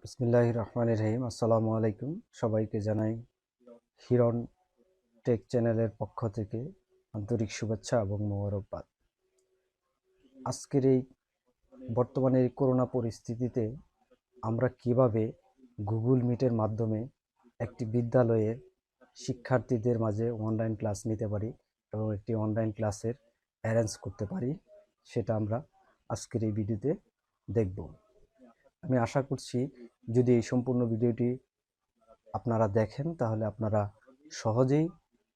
বিসমিল্লাহির রহমানির রহিম। আসসালামু আলাইকুম। সবাইকে জানাই হিরন টেক চ্যানেলের পক্ষ থেকে আন্তরিক শুভেচ্ছা এবং মোবারকবাদ। আজকের এই বর্তমানে এই করোনা পরিস্থিতিতে আমরা কিভাবে গুগল মিটের মাধ্যমে একটি বিদ্যালয়ের শিক্ষার্থীদের মাঝে অনলাইন ক্লাস নিতে পারি এবং একটি অনলাইন ক্লাসের অ্যারেঞ্জ করতে পারি, সেটা আমরা আজকের এই ভিডিওতে দেখব। আমি আশা করছি যদি এই সম্পূর্ণ ভিডিওটি আপনারা দেখেন তাহলে আপনারা সহজেই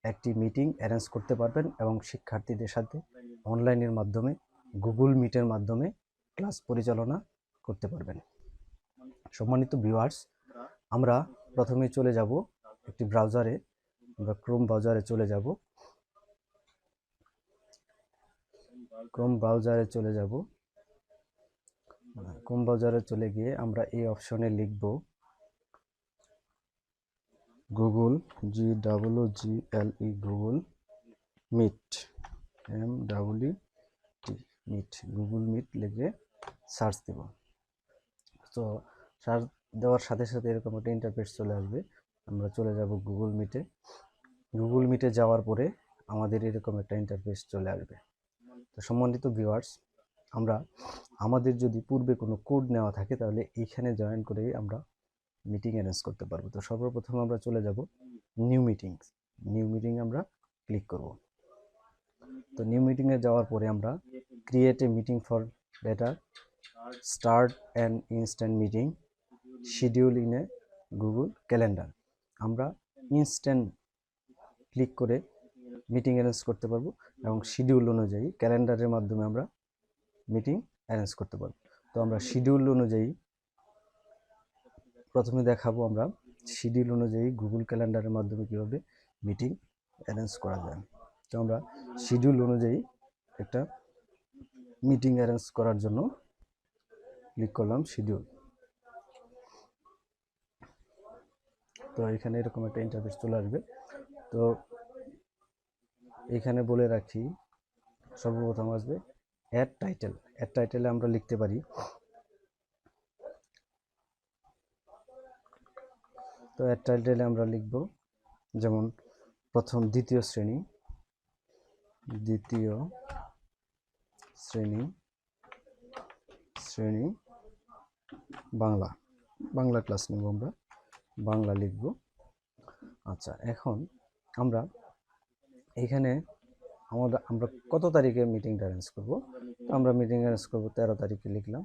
একটি মিটিং অ্যারেঞ্জ করতে পারবেন এবং শিক্ষার্থীদের সাথে অনলাইনের মাধ্যমে গুগল মিটের মাধ্যমে ক্লাস পরিচালনা করতে পারবেন। সম্মানিত ভিউয়ার্স, আমরা প্রথমে চলে যাব একটি ব্রাউজারে। আমরা ক্রোম ব্রাউজারে চলে যাব। ক্রোম ব্রাউজারে চলে গিয়ে আমরা এই অপশনে লিখব Google, GGLE, Google Meet, Meet, Google Meet লিখে সার্চ দেব। তো সার্চ দেওয়ার সাথে সাথে এরকম একটা ইন্টারফেস চলে আসবে। আমরা চলে যাব গুগল মিটে। গুগল মিটে যাওয়ার পরে আমাদের এরকম একটা ইন্টারফেস চলে আসবে। তো সম্মানিত ভিউয়ার্স, আমাদের যদি পূর্বে কোনো কোড নেওয়া থাকে তাহলে এইখানে জয়েন করেই আমরা মিটিং অ্যারেঞ্জ করতে পারবো। তো সর্বপ্রথম আমরা চলে যাব নিউ মিটিং আমরা ক্লিক করব। তো নিউ মিটিংয়ে যাওয়ার পরে আমরা create a meeting for letter, start an instant meeting, schedule in a Google calendar. আমরা ইনস্ট্যান্ট ক্লিক করে মিটিং অ্যারেঞ্জ করতে পারবো এবং শিডিউল অনুযায়ী ক্যালেন্ডারের মাধ্যমে আমরা মিটিং অ্যারেঞ্জ করতে পারবো। তো আমরা শিডিউল অনুযায়ী প্রথমে দেখাবো আমরা শিডিউল অনুযায়ী গুগল ক্যালেন্ডারের মাধ্যমে কীভাবে মিটিং অ্যারেঞ্জ করা যায়। তো আমরা শিডিউল অনুযায়ী একটা মিটিং অ্যারেঞ্জ করার জন্য ক্লিক করলাম শিডিউল। তো এখানে এরকম একটা ইন্টারফেস চলে আসবে। তো এখানে বলে রাখি, সর্বপ্রথম আসবে অ্যাড টাইটেলে আমরা লিখতে পারি। তো অ্যাড টাইটেলে আমরা লিখব যেমন প্রথম দ্বিতীয় শ্রেণী বাংলা ক্লাস নেব, আমরা বাংলা লিখব। আচ্ছা, এখন আমরা এখানে আমরা কত তারিখে মিটিংটা অ্যারেঞ্জ করব। আমরা মিটিং অ্যারেঞ্জ করব 13 তারিখে লিখলাম।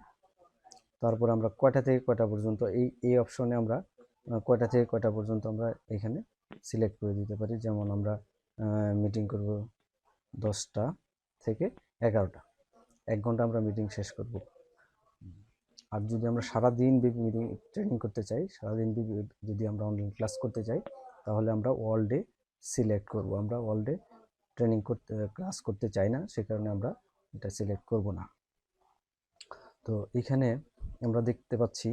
তারপর আমরা কয়টা থেকে কয়টা পর্যন্ত, এই অপশনে আমরা কয়টা থেকে কয়টা পর্যন্ত আমরা এখানে সিলেক্ট করে দিতে পারি। যেমন আমরা মিটিং করব 10টা থেকে 11টা, 1 ঘন্টা আমরা মিটিং শেষ করব। আর যদি আমরা সারাদিন মিটিং ট্রেনিং করতে চাই, সারাদিন যদি আমরা অনলাইন ক্লাস করতে চাই, তাহলে আমরা অল ডে সিলেক্ট করব। আমরা অল ডে ক্লাস করতে চাই না, সে কারণে আমরা এটা সিলেক্ট করব না। তো এখানে আমরা দেখতে পাচ্ছি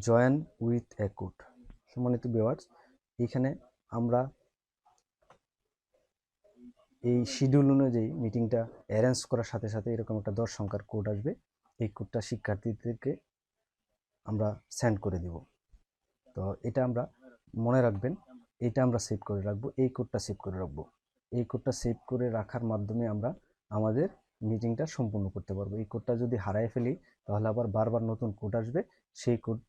জয়েন উইথ এ কোড। সম্মানিত ভিউয়ার্স, এখানে আমরা এই শিডিউল অনুযায়ী মিটিংটা অ্যারেঞ্জ করার সাথে সাথে এরকম একটা 10 সংখ্যার কোড আসবে। এই কোডটা শিক্ষার্থীদেরকে আমরা সেন্ড করে দিব। তো এটা আমরা মনে রাখবেন, এটা আমরা সেভ করে রাখবো, এই কোডটা সেভ করে রাখবো। এই কোডটা সেভ করে রাখার মাধ্যমে আমরা আমাদের মিটিংটা সম্পূর্ণ করতে পারবো। এই কোডটা যদি হারায় ফেলি তাহলে আবার বারবার নতুন কোড আসবে, সেই কোড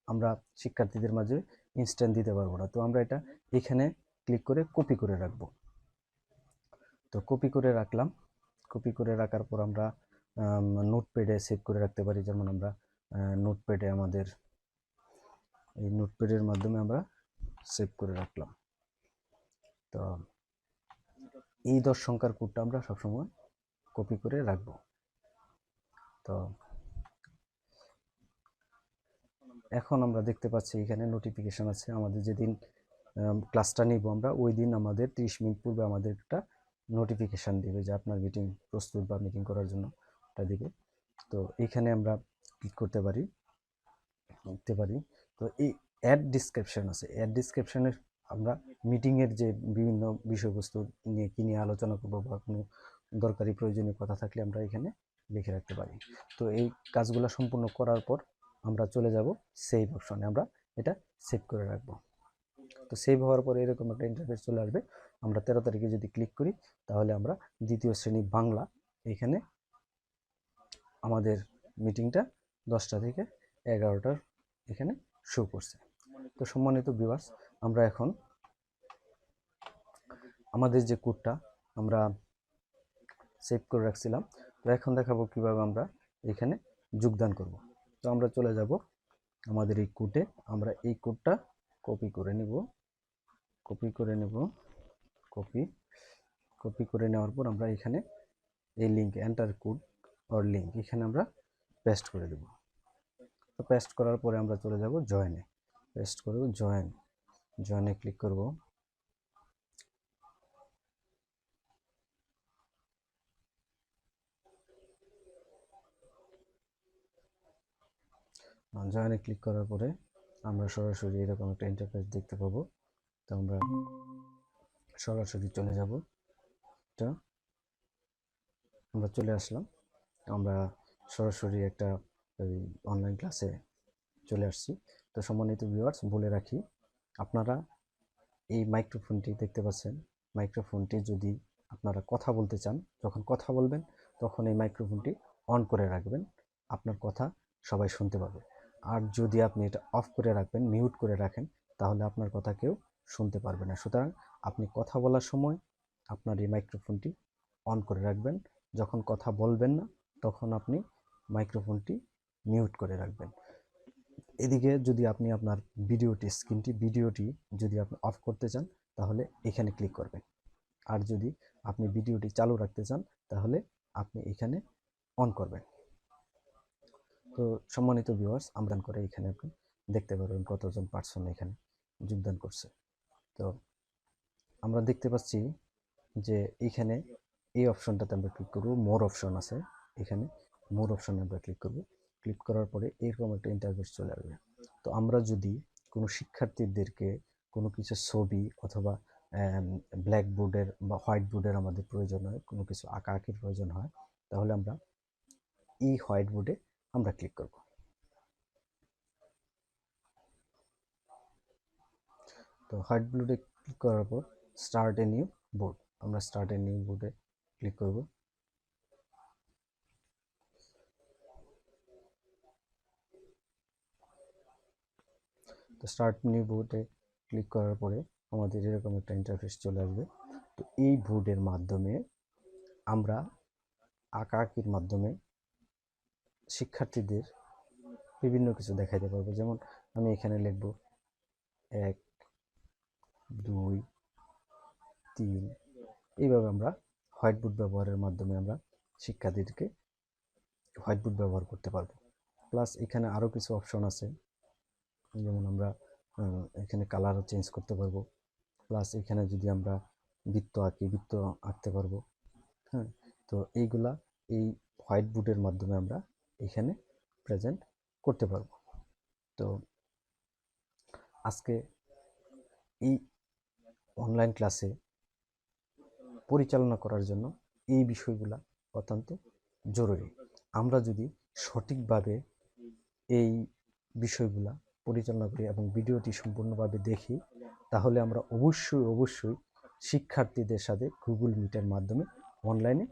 আমরা শিক্ষার্থীদের মাঝে ইনস্ট্যান্ট দিতে পারবো না। তো আমরা এটা এখানে ক্লিক করে কপি করে রাখবো। তো কপি করে রাখলাম। কপি করে রাখার পর আমরা নোটপ্যাডে সেভ করে রাখতে পারি। যেমন আমরা নোটপ্যাডে আমাদের এই নোটপ্যাডের মাধ্যমে আমরা সেভ করে রাখলাম। তো এই 10 সংখ্যার কোডটা আমরা সবসময় কপি করে রাখব। তো এখন আমরা দেখতে পাচ্ছি এখানে নোটিফিকেশন আছে। আমাদের যেদিন ক্লাসটা নিব আমরা, ওই দিন আমাদের 30 মিনিট পূর্বে আমাদের একটা নোটিফিকেশান দেবে যে আপনার মিটিং প্রস্তুত বা মিটিং করার জন্য এটা দিবে। তো এখানে আমরা ক্লিক করতে পারি, লিখতে পারি। তো এই অ্যাড ডিসক্রিপশন আছে, অ্যাড ডিসক্রিপশনে আমরা মিটিংয়ের যে বিভিন্ন বিষয়বস্তু নিয়ে কী নিয়ে আলোচনা করবো বা কোনো দরকারি প্রয়োজনীয় কথা থাকলে আমরা এখানে লিখে রাখতে পারি। তো এই কাজগুলো সম্পূর্ণ করার পর আমরা চলে যাব সেভ অপশনে, আমরা এটা সেভ করে রাখবো। তো সেভ হওয়ার পরে এরকম একটা ইন্টারফেস চলে আসবে। আমরা 13 তারিখে যদি ক্লিক করি তাহলে আমরা দ্বিতীয় শ্রেণী বাংলা, এখানে আমাদের মিটিংটা 10টা থেকে 11টার এখানে শো করছে। তো সম্মানিত ভিউয়ার্স, আমরা এখন আমাদের যে কোডটা আমরা সেভ করে রাখছিলাম, তো এখন দেখাবো কিভাবে আমরা এখানে যোগদান করব। তো আমরা চলে যাব আমাদের এই কোডে, আমরা এই কোডটা কপি করে নিব, কপি করে নেব, কপি করে নেওয়ার পর আমরা এখানে এই link enter code or link এখানে আমরা পেস্ট করে দেব। তো পেস্ট করার পরে আমরা চলে যাব জয়েনে, পেস্ট করব জয়েনে ক্লিক করব। জয়েনে ক্লিক করার পরে আমরা সরাসরি এরকম একটা ইন্টারফেস দেখতে পাবো। তো আমরা সরাসরি চলে যাব, এটা আমরা চলে আসলাম, আমরা সরাসরি একটা অনলাইন ক্লাসে চলে আসছি। তো সম্মানিত ভিউয়ার্স, বলে রাখি, আপনারা এই মাইক্রোফোনটি দেখতে পাচ্ছেন, মাইক্রোফোনটি যদি আপনারা কথা বলতে চান, যখন কথা বলবেন তখন এই মাইক্রোফোনটি অন করে রাখবেন, আপনার কথা সবাই শুনতে পাবে। আর যদি আপনি এটা অফ করে রাখবেন, মিউট করে রাখেন, তাহলে আপনার কথা কেউ শুনতে পারবে না। সুতরাং আপনি কথা বলার সময় আপনার এই মাইক্রোফোনটি অন করে রাখবেন, যখন কথা বলবেন না তখন আপনি মাইক্রোফোনটি মিউট করে রাখবেন। এদিকে যদি আপনি আপনার ভিডিওটি যদি আপনি অফ করতে চান তাহলে এখানে ক্লিক করবেন, আর যদি আপনি ভিডিওটি চালু রাখতে চান তাহলে আপনি এখানে অন করবেন। তো সম্মানিত ভিউয়ার্স, আমরা করে এখানে আপনি দেখতে পারবেন কতজন পার্সন এখানে যোগদান করছে। তো আমরা দেখতে পাচ্ছি যে এখানে এই অপশনটাতে আমরা ক্লিক করব, মোর অপশন আছে এখানে, মোর অপশনে আমরা ক্লিক করব। ক্লিক করার পরে এরকম একটা ইন্টারফেস চলে আসবে। তো আমরা যদি কোনো শিক্ষার্থীদেরকে কোনো কিছু ছবি অথবা ব্ল্যাক বোর্ডের বা হোয়াইট বোর্ডের আমাদের প্রয়োজন হয়, কোনো কিছু আঁকাআঁকির প্রয়োজন হয়, তাহলে আমরা এই হোয়াইট বোর্ডে আমরা ক্লিক করব। তো হোয়াইট বোর্ডে ক্লিক করার পর স্টার্ট এ নিউ বোর্ড, আমরা স্টার্ট এ নিউ বোর্ডে ক্লিক করব। তো স্টার্ট নিউ বোর্ডে ক্লিক করার পরে আমাদের এরকম একটা ইন্টারফেস চলে আসবে। তো এই বোর্ডের মাধ্যমে আমরা আঁকাআঁকির মাধ্যমে শিক্ষার্থীদের বিভিন্ন কিছু দেখাইতে পারবো। যেমন আমি এখানে লিখব 1 2 3, এইভাবে আমরা হোয়াইট বোর্ড ব্যবহারের মাধ্যমে আমরা শিক্ষার্থীদেরকে হোয়াইট বোর্ড ব্যবহার করতে পারবো। প্লাস এখানে আরও কিছু অপশন আছে, যেমন আমরা এখানে কালারও চেঞ্জ করতে পারবো। প্লাস এখানে যদি আমরা বৃত্ত আঁকতে পারবো। হ্যাঁ, তো এইগুলা এই হোয়াইট বোর্ডের মাধ্যমে আমরা এখানে প্রেজেন্ট করতে পারবো। তো আজকে এই অনলাইন ক্লাসে পরিচালনা করার জন্য এই বিষয়গুলা অত্যন্ত জরুরি। আমরা যদি সঠিকভাবে এই বিষয়গুলা পরিচালনা করি এবং ভিডিওটি সম্পূর্ণভাবে দেখি, তাহলে আমরা অবশ্যই শিক্ষার্থীদের সাথে গুগল মিটের মাধ্যমে অনলাইনে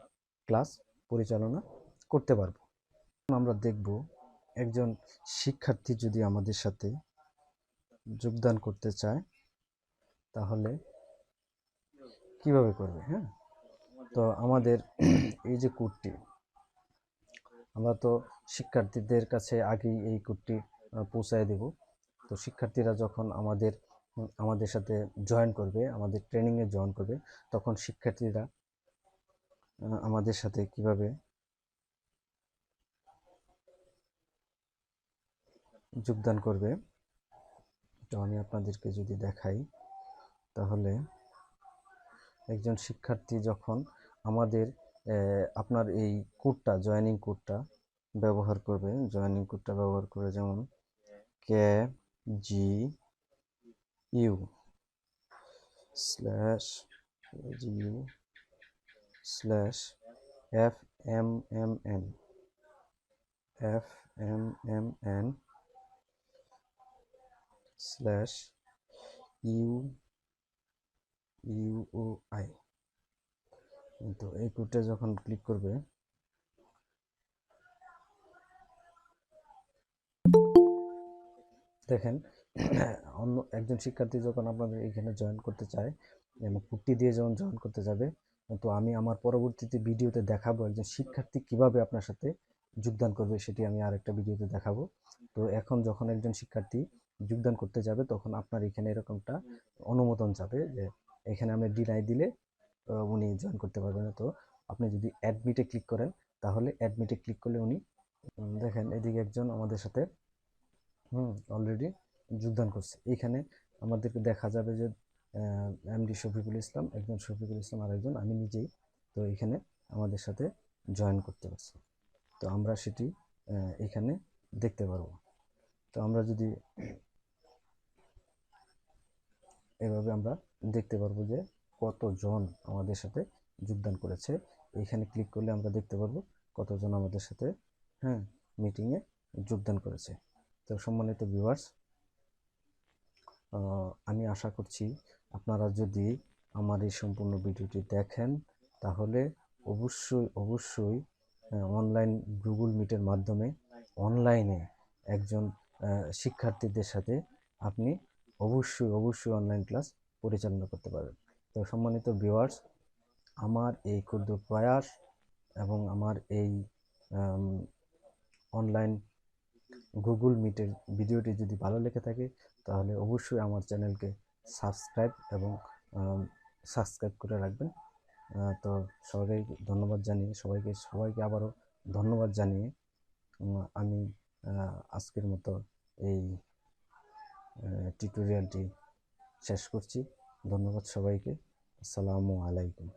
ক্লাস পরিচালনা করতে পারব। আমরা দেখব একজন শিক্ষার্থী যদি আমাদের সাথে যোগদান করতে চায় তাহলে কিভাবে করবে। হ্যাঁ, তো আমাদের এই যে কোডটি, আমরা তো শিক্ষার্থীদের কাছে আগেই এই কোডটি পৌঁছায় দেব। তো শিক্ষার্থীরা যখন আমাদের সাথে জয়েন করবে, আমাদের ট্রেনিংয়ে জয়েন করবে, তখন শিক্ষার্থীরা আমাদের সাথে কিভাবে যোগদান করবে, তো আমি আপনাদেরকে যদি দেখাই, তাহলে একজন শিক্ষার্থী যখন আমাদের আপনার এই কোডটা, জয়েনিং কোডটা ব্যবহার করবে, যেমন KGU/FMMN স্ল্যাশ ইউ ইউওআই। তো এই কোডটা যখন ক্লিক করবে, দেখেন অন্য একজন শিক্ষার্থী যখন আপনাদের এখানে জয়েন করতে চায় এবং কোডটি দিয়ে যখন জয়েন করতে যাবে, তো আমি আমার পরবর্তীতে ভিডিওতে দেখাবো একজন শিক্ষার্থী কিভাবে আপনার সাথে যোগদান করবে, সেটি আমি আরেকটা ভিডিওতে দেখাবো। তো এখন যখন একজন শিক্ষার্থী যোগদান করতে যাবে, তখন আপনার এখানে এরকমটা অনুমোদন যাবে যে এখানে আমি ডিনাই দিলে উনি জয়েন করতে পারবেন না। তো আপনি যদি অ্যাডমিটে ক্লিক করেন, তাহলে অ্যাডমিটে ক্লিক করলে উনি দেখেন এদিকে একজন আমাদের সাথে অলরেডি যোগদান করছে। এইখানে আমাদেরকে দেখা যাবে যে এমডি শফিকুল ইসলাম, একজন শফিকুল ইসলাম আর একজন আমি নিজেই, তো এখানে আমাদের সাথে জয়েন করতে পারছি। তো আমরা সেটি এখানে দেখতে পারবো। তো আমরা যদি এভাবে আমরা দেখতে পারবো যে কতজন আমাদের সাথে যোগদান করেছে। এইখানে ক্লিক করলে আমরা দেখতে পারবো কতজন আমাদের সাথে মিটিংয়ে যোগদান করেছে। তো সম্মানিত ভিউয়ার্স, আমি আশা করছি আপনারা যদি আমার এই সম্পূর্ণ ভিডিওটি দেখেন, তাহলে অবশ্যই অনলাইন গুগল মিটের মাধ্যমে অনলাইনে একজন শিক্ষার্থীদের সাথে আপনি অবশ্যই অনলাইন ক্লাস পরিচালনা করতে পারবেন। তো সম্মানিত ভিউয়ার্স, আমার এই ক্ষুদ্র প্রয়াস এবং আমার এই অনলাইন গুগল মিটের ভিডিওটি যদি ভালো লেগে থাকে, তাহলে অবশ্যই আমার চ্যানেলকে সাবস্ক্রাইব করে রাখবেন। তো সবাইকে ধন্যবাদ জানিয়ে সবাইকে আবারও ধন্যবাদ জানিয়ে আমি আজকের মতো এই টিউটোরিয়ালটি শেষ করছি। ধন্যবাদ সবাইকে। আসসালামু আলাইকুম।